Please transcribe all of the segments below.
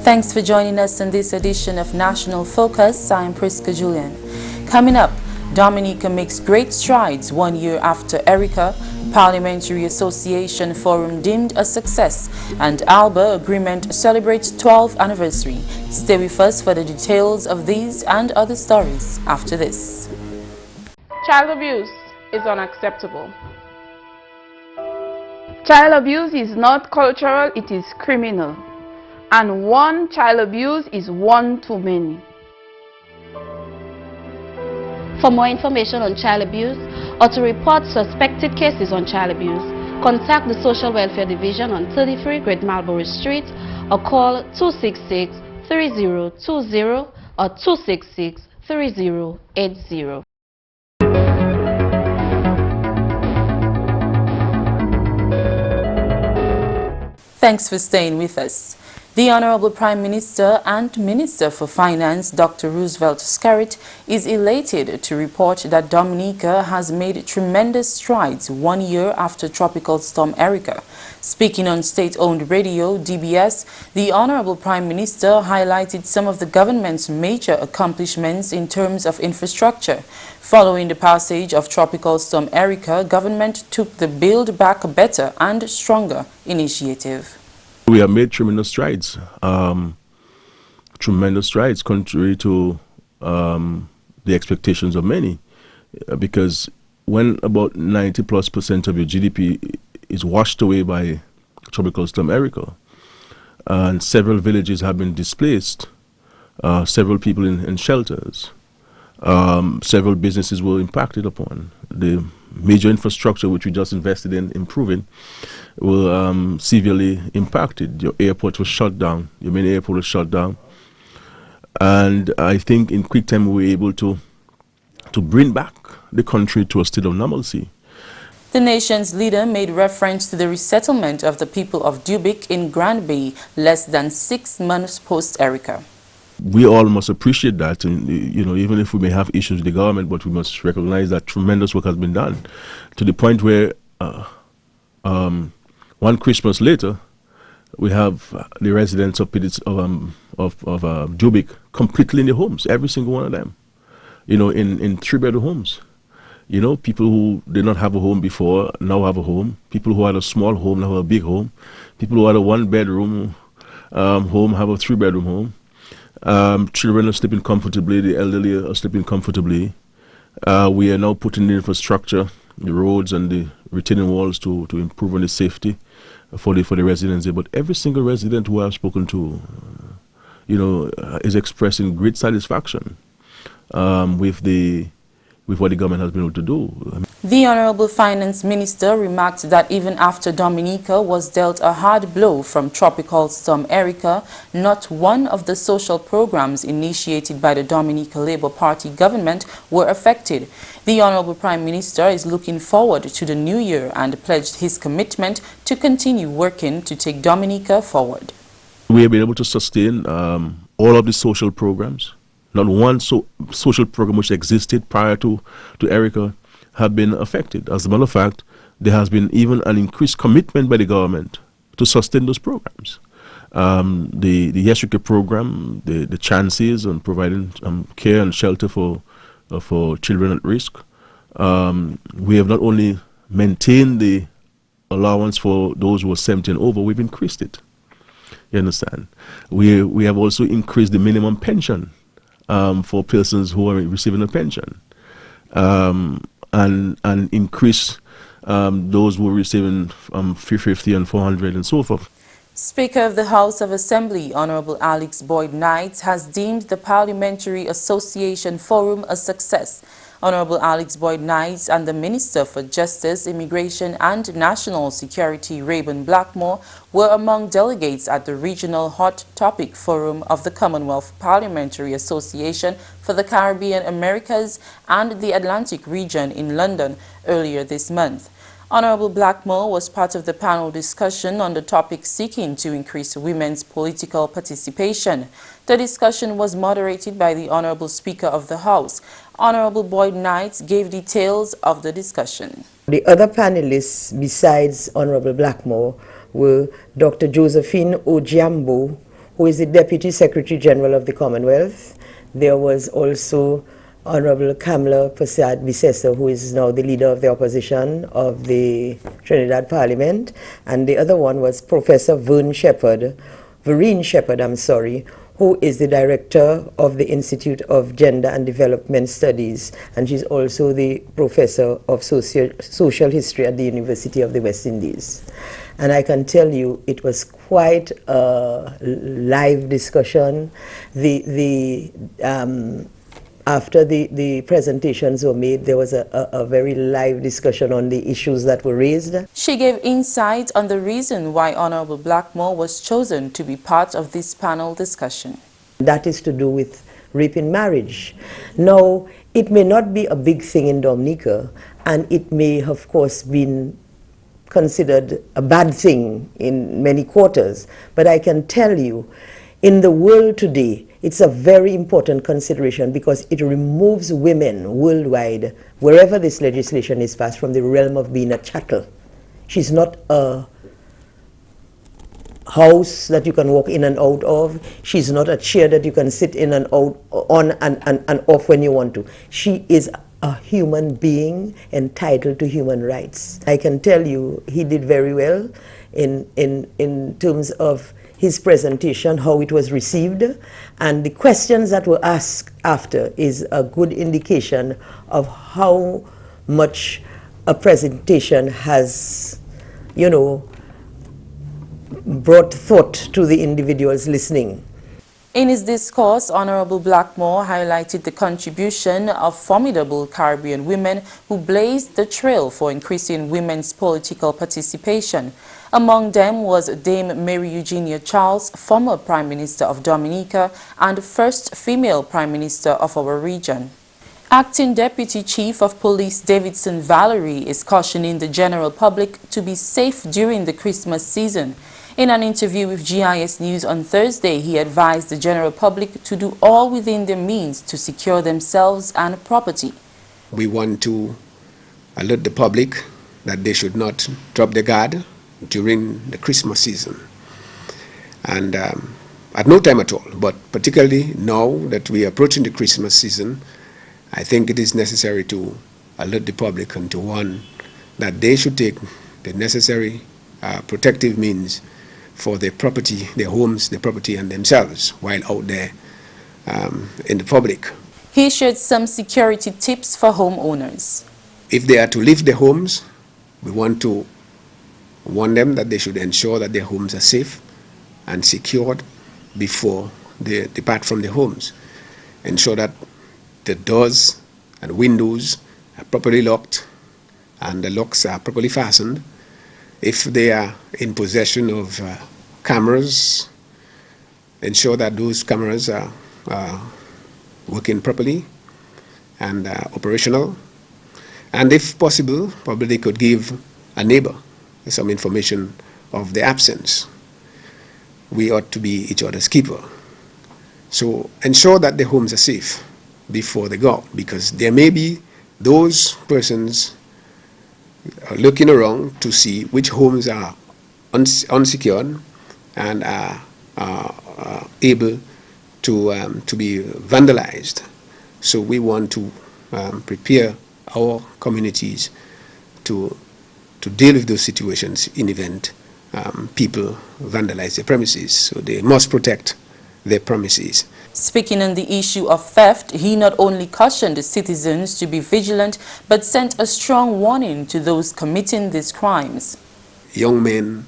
Thanks for joining us in this edition of National Focus. I'm Prisca Julien. Coming up, Dominica makes great strides 1 year after Erika, Parliamentary Association Forum deemed a success, and ALBA agreement celebrates 12th anniversary. Stay with us for the details of these and other stories after this. Child abuse is unacceptable. Child abuse is not cultural, it is criminal. And one child abuse is one too many. For more information on child abuse or to report suspected cases on child abuse, contact the Social Welfare Division on 33 Great Marlborough Street or call 266-3020 or 266-3080. Thanks for staying with us. The Honorable Prime Minister and Minister for Finance, Dr. Roosevelt Skerrit, is elated to report that Dominica has made tremendous strides 1 year after Tropical Storm Erika. Speaking on state-owned radio, DBS, the Honorable Prime Minister highlighted some of the government's major accomplishments in terms of infrastructure. Following the passage of Tropical Storm Erika, government took the Build Back Better and Stronger initiative. We have made tremendous strides, contrary to the expectations of many, because when about 90+% of your GDP is washed away by Tropical Storm Erika, and several villages have been displaced, several people in shelters, several businesses were impacted upon. The major infrastructure which we just invested in improving were severely impacted. Your airport was shut down, your main airport was shut down, and I think in quick time we were able to bring back the country to a state of normalcy. The nation's leader made reference to the resettlement of the people of Dubic in Grand Bay less than 6 months post-Erika. We all must appreciate that, and you know, even if we may have issues with the government, but we must recognize that tremendous work has been done, to the point where one Christmas later, we have the residents of Dubic completely in their homes, every single one of them, you know, in 3-bedroom homes. You know, people who did not have a home before now have a home. People who had a small home now have a big home. People who had a 1-bedroom home have a 3-bedroom home. Children are sleeping comfortably, the elderly are sleeping comfortably. We are now putting the infrastructure, the roads and the retaining walls to improve on the safety for the residents there. But every single resident who I've spoken to, you know, is expressing great satisfaction with what the government has been able to do. The Honorable Finance Minister remarked that even after Dominica was dealt a hard blow from Tropical Storm Erika, not one of the social programs initiated by the Dominica Labour Party government were affected. The Honorable Prime Minister is looking forward to the new year and pledged his commitment to continue working to take Dominica forward. We have been able to sustain all of the social programs. Not one social program which existed prior to Erika have been affected. As a matter of fact, there has been even an increased commitment by the government to sustain those programs. The Erika program, the chances on providing care and shelter for children at risk. We have not only maintained the allowance for those who are 70 and over, we've increased it. You understand? We have also increased the minimum pension for persons who are receiving a pension, and increase those who are receiving 350 and 400 and so forth. Speaker of the House of Assembly, Honorable Alex Boyd Knight, has deemed the Parliamentary Association Forum a success. Honorable Alex Boyd Knight and the Minister for Justice, Immigration and National Security, Rayburn Blackmore, were among delegates at the Regional Hot Topic Forum of the Commonwealth Parliamentary Association for the Caribbean, Americas and the Atlantic region in London earlier this month. Honorable Blackmore was part of the panel discussion on the topic seeking to increase women's political participation. The discussion was moderated by the Honorable Speaker of the House. Honorable Boyd Knight gave details of the discussion. The other panelists besides Honorable Blackmore were Dr. Josephine Ojiambo, who is the Deputy Secretary General of the Commonwealth. There was also Honorable Kamla Prasad Bisesa, who is now the leader of the opposition of the Trinidad Parliament, and the other one was Professor Vereen Shepherd, who is the director of the Institute of Gender and Development Studies, and she's also the professor of social history at the University of the West Indies. And I can tell you it was quite a live discussion. After the presentations were made, there was a very live discussion on the issues that were raised. She gave insight on the reason why Honorable Blackmore was chosen to be part of this panel discussion. That is to do with rape in marriage. Now, it may not be a big thing in Dominica, and it may, of course, been considered a bad thing in many quarters, but I can tell you, in the world today, it's a very important consideration because it removes women worldwide, wherever this legislation is passed, from the realm of being a chattel. She's not a house that you can walk in and out of. She's not a chair that you can sit in and out, on and off when you want to. She is a human being entitled to human rights. I can tell you he did very well in terms of his presentation, how it was received, and the questions that were asked after is a good indication of how much a presentation has, you know, brought thought to the individuals listening. In his discourse, Honorable Blackmore highlighted the contribution of formidable Caribbean women who blazed the trail for increasing women's political participation. Among them was Dame Mary Eugenia Charles, former Prime Minister of Dominica and first female Prime Minister of our region. Acting Deputy Chief of Police Davidson Valerie is cautioning the general public to be safe during the Christmas season. In an interview with GIS News on Thursday, he advised the general public to do all within their means to secure themselves and property. We want to alert the public that they should not drop the guard during the Christmas season. And at no time at all, but particularly now that we are approaching the Christmas season, I think it is necessary to alert the public and to warn that they should take the necessary protective means for their property, their homes, their property, and themselves while out there in the public. He shared some security tips for homeowners. If they are to leave their homes, we want to warn them that they should ensure that their homes are safe and secured before they depart from their homes. Ensure that the doors and windows are properly locked and the locks are properly fastened. If they are in possession of cameras, ensure that those cameras are working properly and operational. And if possible, probably they could give a neighbor some information of the absence. We ought to be each other's keeper. So ensure that the homes are safe before they go out, because there may be those persons looking around to see which homes are unsecured and are able to be vandalized. So we want to prepare our communities to deal with those situations in event people vandalize their premises. So they must protect their premises. Speaking on the issue of theft, he not only cautioned the citizens to be vigilant, but sent a strong warning to those committing these crimes. Young men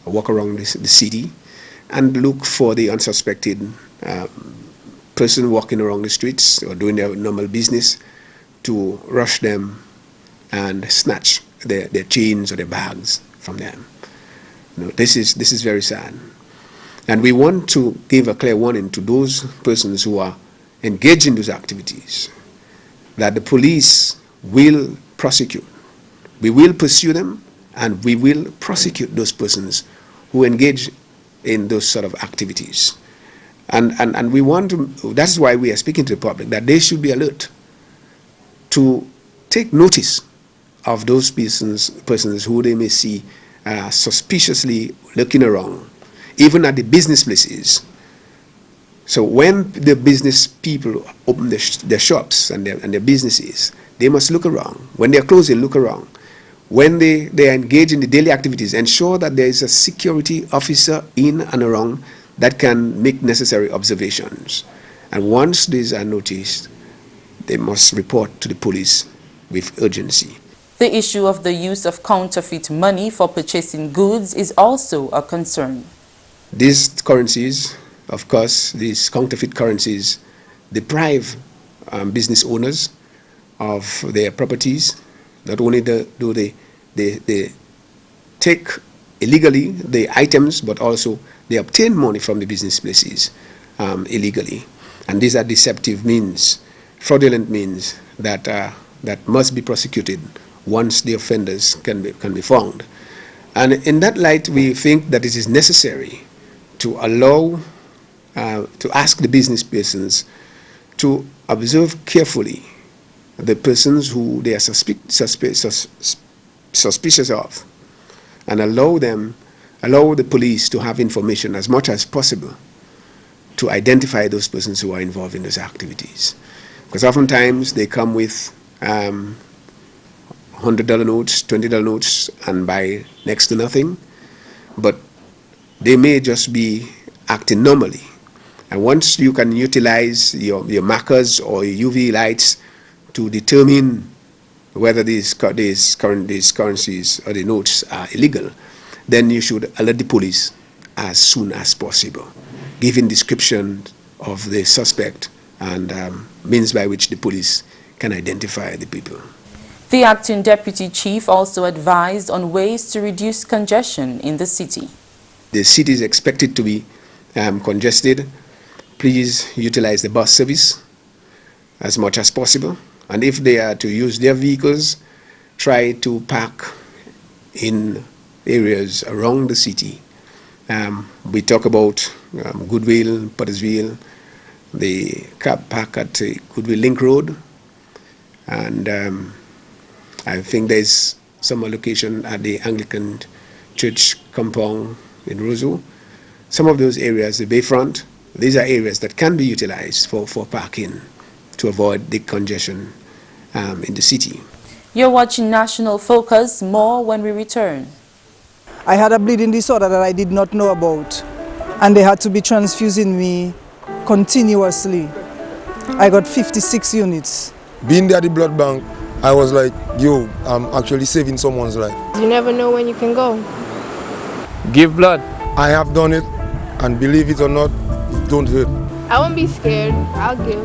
walk around the city and look for the unsuspected person walking around the streets or doing their normal business to rush them and snatch their chains or their bags from them. You know, this is very sad. And we want to give a clear warning to those persons who are engaged in those activities that the police will prosecute. We will pursue them and we will prosecute those persons who engage in those sort of activities. And we want to, that's why we are speaking to the public, that they should be alert to take notice of those persons who they may see suspiciously looking around, even at the business places, So when the business people open their shops and their businesses, they must look around. When they're closing, look around. When they are engaged in the daily activities, ensure that there is a security officer in and around that can make necessary observations. And once these are noticed, they must report to the police with urgency. The issue of the use of counterfeit money for purchasing goods is also a concern. These currencies, of course, these counterfeit currencies deprive business owners of their properties. Not only do they take illegally the items, but also they obtain money from the business places illegally. And these are deceptive means, fraudulent means that must be prosecuted once the offenders can be found. And in that light, we think that it is necessary to allow, to ask the business persons to observe carefully the persons who they are suspicious of, and allow the police to have information as much as possible to identify those persons who are involved in those activities. Because oftentimes they come with $100 notes, $20 notes, and buy next to nothing, but they may just be acting normally. And once you can utilize your markers or your UV lights to determine whether these currencies or the notes are illegal, then you should alert the police as soon as possible, giving description of the suspect and means by which the police can identify the people. The acting deputy chief also advised on ways to reduce congestion in the city. The city is expected to be congested. Please utilize the bus service as much as possible. And if they are to use their vehicles, try to park in areas around the city. We talk about Goodwill, Pottersville, the car park at Goodwill Link Road, and I think there's some allocation at the Anglican Church compound in Roseau. Some of those areas, the Bayfront, these are areas that can be utilized for parking to avoid the congestion in the city. You're watching National Focus. More when we return. I had a bleeding disorder that I did not know about, and they had to be transfusing me continuously. I got 56 units. Being there at the blood bank, I was like, yo, I'm actually saving someone's life. You never know when you can go. Give blood. I have done it, and believe it or not, it don't hurt. I won't be scared. I'll give.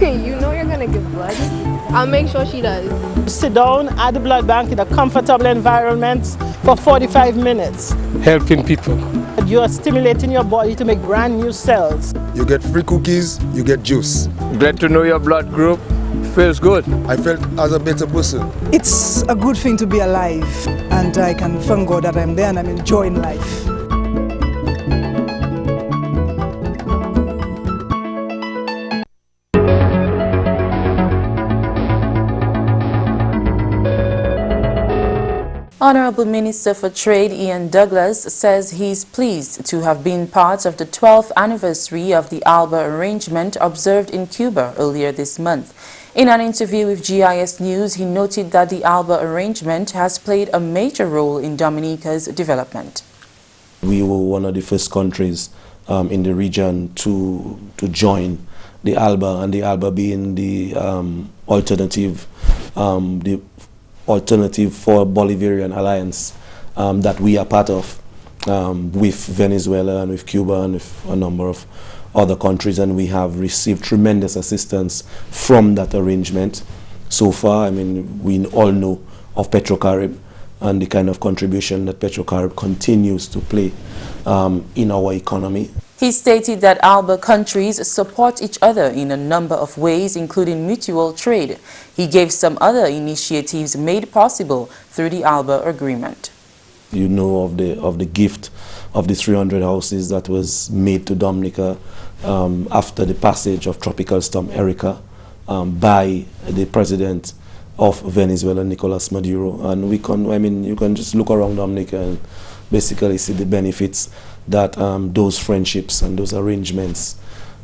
You know you're gonna give blood. I'll make sure she does. Sit down at the blood bank in a comfortable environment for 45 minutes. Helping people. You are stimulating your body to make brand new cells. You get free cookies, you get juice. Glad to know your blood group. Feels good. I felt as a better person. It's a good thing to be alive, and I can thank God that I'm there and I'm enjoying life. Honorable Minister for Trade Ian Douglas says he is pleased to have been part of the 12th anniversary of the ALBA arrangement observed in Cuba earlier this month. In an interview with GIS News, he noted that the ALBA arrangement has played a major role in Dominica's development. We were one of the first countries in the region to join the ALBA, and the ALBA being the alternative for Bolivarian alliance that we are part of with Venezuela and with Cuba and with a number of other countries, and we have received tremendous assistance from that arrangement so far. I mean, we all know of Petrocarib and the kind of contribution that Petrocarib continues to play in our economy. He stated that ALBA countries support each other in a number of ways, including mutual trade. He gave some other initiatives made possible through the ALBA agreement. You know of the gift of the 300 houses that was made to Dominica after the passage of Tropical Storm Erika by the president of Venezuela, Nicolas Maduro. And you can just look around Dominica and basically see the benefits that those friendships and those arrangements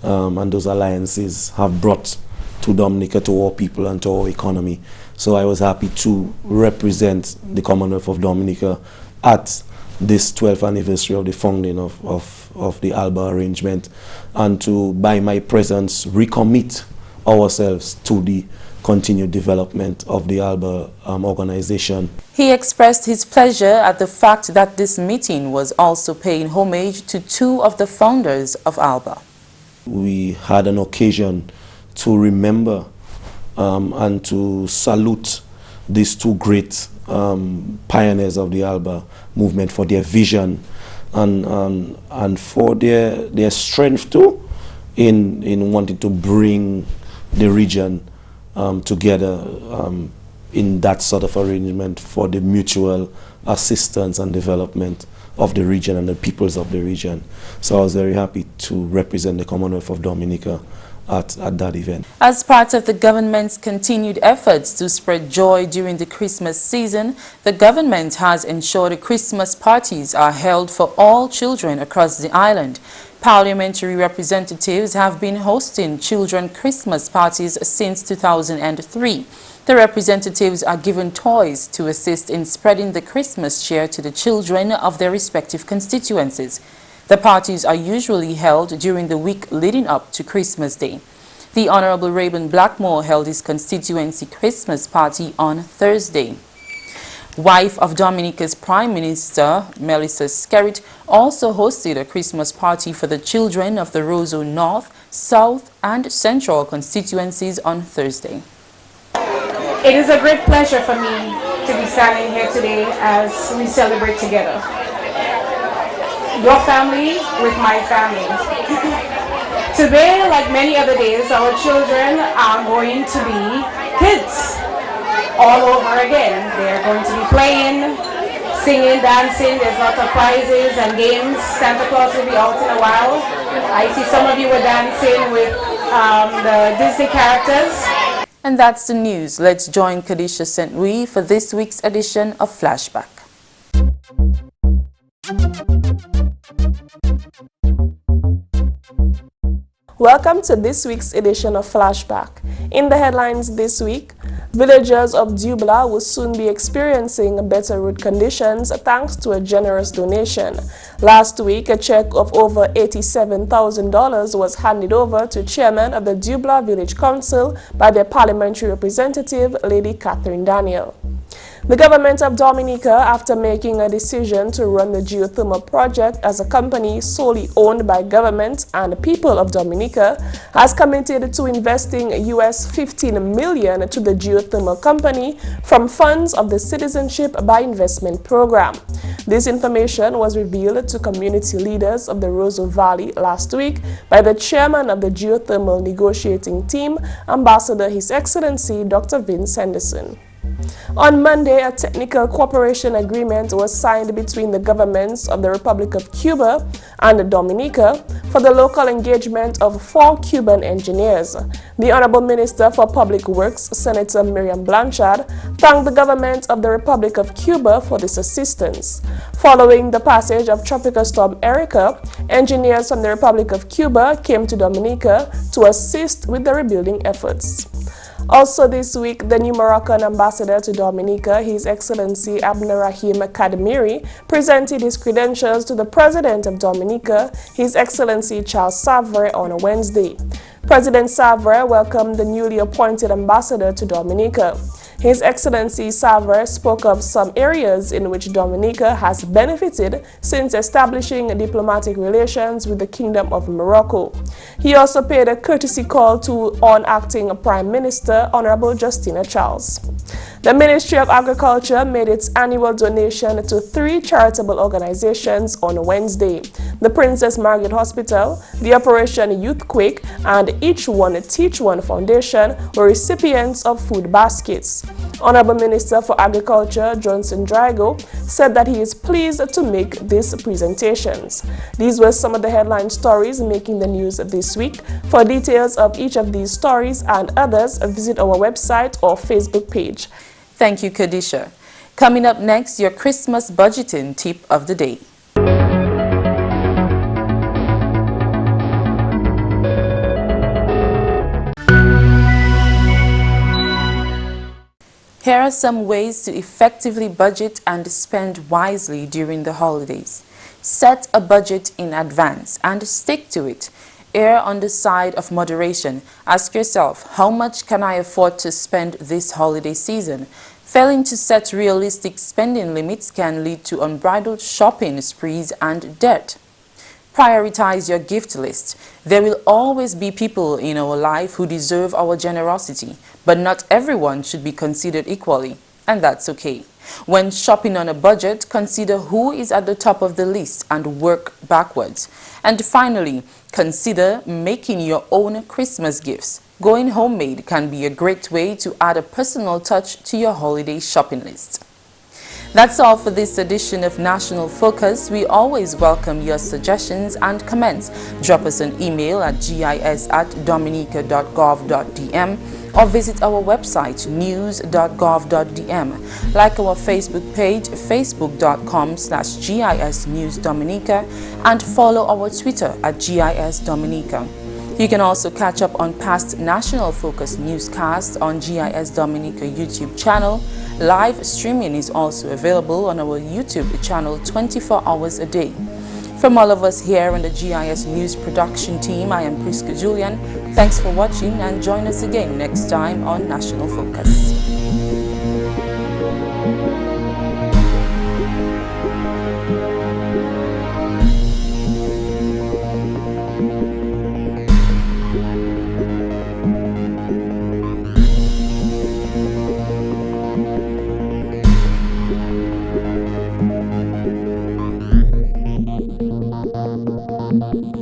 and those alliances have brought to Dominica, to our people and to our economy. So I was happy to represent the Commonwealth of Dominica at this 12th anniversary of the founding of the ALBA arrangement, and to, by my presence, recommit ourselves to the continued development of the ALBA organization. He expressed his pleasure at the fact that this meeting was also paying homage to two of the founders of ALBA. We had an occasion to remember and to salute these two great pioneers of the ALBA movement for their vision and for their strength too in wanting to bring the region together in that sort of arrangement for the mutual assistance and development of the region and the peoples of the region. So I was very happy to represent the Commonwealth of Dominica at that event. As part of the government's continued efforts to spread joy during the Christmas season, the government has ensured the Christmas parties are held for all children across the island. Parliamentary representatives have been hosting children Christmas parties since 2003. The representatives are given toys to assist in spreading the Christmas cheer to the children of their respective constituencies. The parties are usually held during the week leading up to Christmas Day. The Honorable Rayburn Blackmore held his constituency Christmas party on Thursday. Wife of Dominica's Prime Minister, Melissa Skerritt, also hosted a Christmas party for the children of the Roseau North, South and Central constituencies on Thursday. It is a great pleasure for me to be standing here today as we celebrate together. Your family with my family. Today, like many other days, our children are going to be kids all over again. They're going to be playing, singing, dancing. There's lots of prizes and games. Santa Claus will be out in a while. I see some of you were dancing with the Disney characters. And that's the news. Let's join Kadisha St. Louis for this week's edition of Flashback. Welcome to this week's edition of Flashback. In the headlines this week, villagers of Dubla will soon be experiencing better road conditions thanks to a generous donation. Last week, a check of over $87,000 was handed over to chairman of the Dubla Village Council by their parliamentary representative, Lady Catherine Daniel. The government of Dominica, after making a decision to run the geothermal project as a company solely owned by government and the people of Dominica, has committed to investing US $15 million to the geothermal company from funds of the Citizenship by Investment program. This information was revealed to community leaders of the Roseau Valley last week by the chairman of the geothermal negotiating team, Ambassador His Excellency Dr. Vince Henderson. On Monday, a technical cooperation agreement was signed between the governments of the Republic of Cuba and Dominica for the local engagement of 4 Cuban engineers. The Honorable Minister for Public Works, Senator Miriam Blanchard, thanked the government of the Republic of Cuba for this assistance. Following the passage of Tropical Storm Erika, engineers from the Republic of Cuba came to Dominica to assist with the rebuilding efforts. Also this week, the new Moroccan ambassador to Dominica, His Excellency Abderrahim Kadmiri, presented his credentials to the President of Dominica, His Excellency Charles Savre, on Wednesday. President Savre welcomed the newly appointed ambassador to Dominica. His Excellency Savre spoke of some areas in which Dominica has benefited since establishing diplomatic relations with the Kingdom of Morocco. He also paid a courtesy call to acting Prime Minister Honorable Justina Charles. The Ministry of Agriculture made its annual donation to 3 charitable organizations on Wednesday. The Princess Margaret Hospital, the Operation Youth Quake, and Each One Teach One Foundation were recipients of food baskets. Honorable Minister for Agriculture Johnson Drago said that he is pleased to make these presentations. These were some of the headline stories making the news this week. For details of each of these stories and others, visit our website or Facebook page. Thank you, Kadisha. Coming up next, your Christmas budgeting tip of the day. Here are some ways to effectively budget and spend wisely during the holidays. Set a budget in advance and stick to it. Err on the side of moderation. Ask yourself, how much can I afford to spend this holiday season? Failing to set realistic spending limits can lead to unbridled shopping sprees and debt. Prioritize your gift list. There will always be people in our life who deserve our generosity, but not everyone should be considered equally, and that's okay. When shopping on a budget, consider who is at the top of the list and work backwards. And finally, consider making your own Christmas gifts. Going homemade can be a great way to add a personal touch to your holiday shopping list. That's all for this edition of National Focus. We always welcome your suggestions and comments. Drop us an email at gis@dominica.gov.dm or visit our website news.gov.dm. Like our Facebook page, facebook.com/GIS News Dominica, and follow our Twitter at GIS Dominica. You can also catch up on past National Focus newscasts on GIS Dominica YouTube channel. Live streaming is also available on our YouTube channel 24 hours a day. From all of us here on the GIS News production team, I am Prisca Julien. Thanks for watching and join us again next time on National Focus. Thank you.